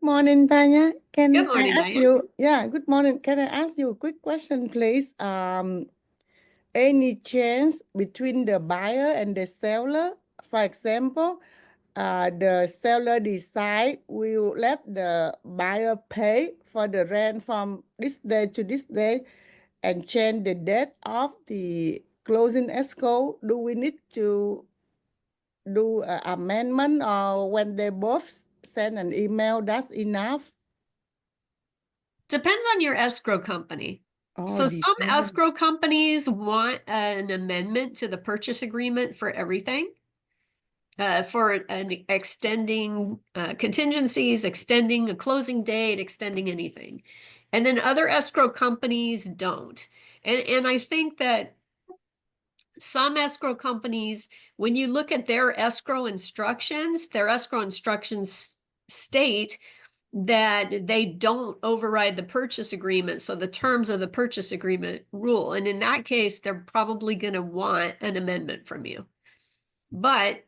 morning, Tanya. Good Can I morning, ask Diane. you? Yeah, good morning. Can I ask you a quick question, please? Any change between the buyer and the seller? For example, the seller decide will let the buyer pay for the rent from this day to this day and change the date of the closing escrow. Do we need to do an amendment, or when they both send an email, that's enough? Depends on your escrow company. Oh, So some depends. escrow companies want an amendment to the purchase agreement for everything, for an extending contingencies, extending a closing date, extending anything. And then other escrow companies don't. And I think that some escrow companies, when you look at their escrow instructions state that they don't override the purchase agreement. So the terms of the purchase agreement rule. And in that case, they're probably going to want an amendment from you. But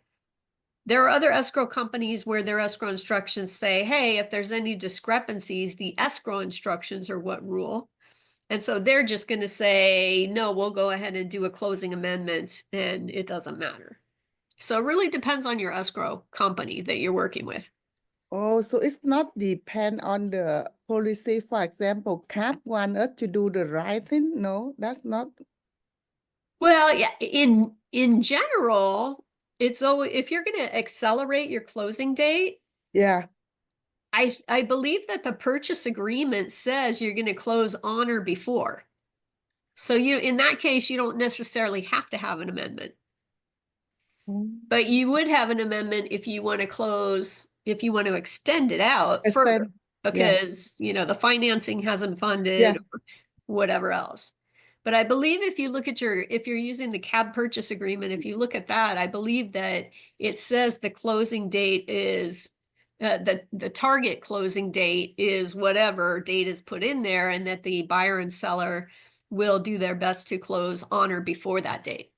there are other escrow companies where their escrow instructions say, hey, if there's any discrepancies, the escrow instructions are what rule. And so they're just going to say, no, we'll go ahead and do a closing amendment and it doesn't matter. So it really depends on your escrow company that you're working with. Oh, so it's not depend on the policy. For example, CAP want us to do the right thing. No, that's not. Well, yeah, in general, it's always, if you're going to accelerate your closing date, Yeah. I believe that the purchase agreement says you're going to close on or before. So in that case, you don't necessarily have to have an amendment. But you would have an amendment if you want to close, if you want to extend it out further, because the financing hasn't funded or whatever else. But I believe if you look at if you're using the cab purchase agreement, if you look at that, I believe that it says the closing date is the target closing date is whatever date is put in there, and that the buyer and seller will do their best to close on or before that date.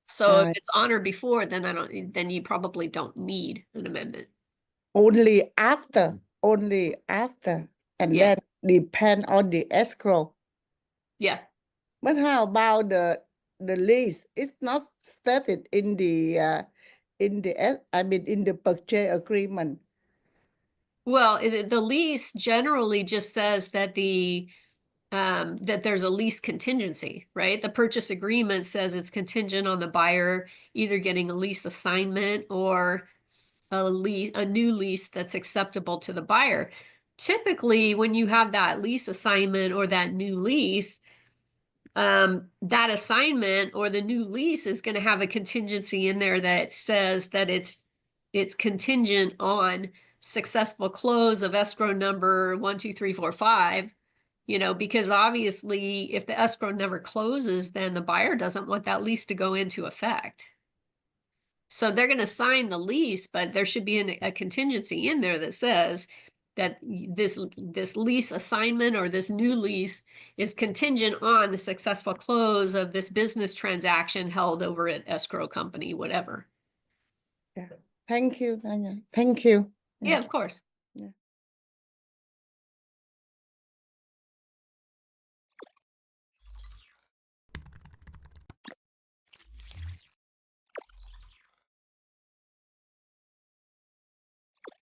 So if it's on or before, then you probably don't need an amendment. Only after, and then depend on the escrow. Yeah. But how about the lease? It's not stated in the in the purchase agreement. Well, the lease generally just says that that there's a lease contingency, right? The purchase agreement says it's contingent on the buyer either getting a lease assignment or a new lease that's acceptable to the buyer. Typically, when you have that lease assignment or that new lease, that assignment or the new lease is going to have a contingency in there that says that it's contingent on successful close of escrow number 1, 2, 3, 4, 5. Because obviously if the escrow never closes, then the buyer doesn't want that lease to go into effect. So they're going to sign the lease, but there should be a contingency in there that says that this lease assignment or this new lease is contingent on the successful close of this business transaction held over at escrow company, whatever. Yeah. Thank you, Tanya. Thank you. Yeah, of course.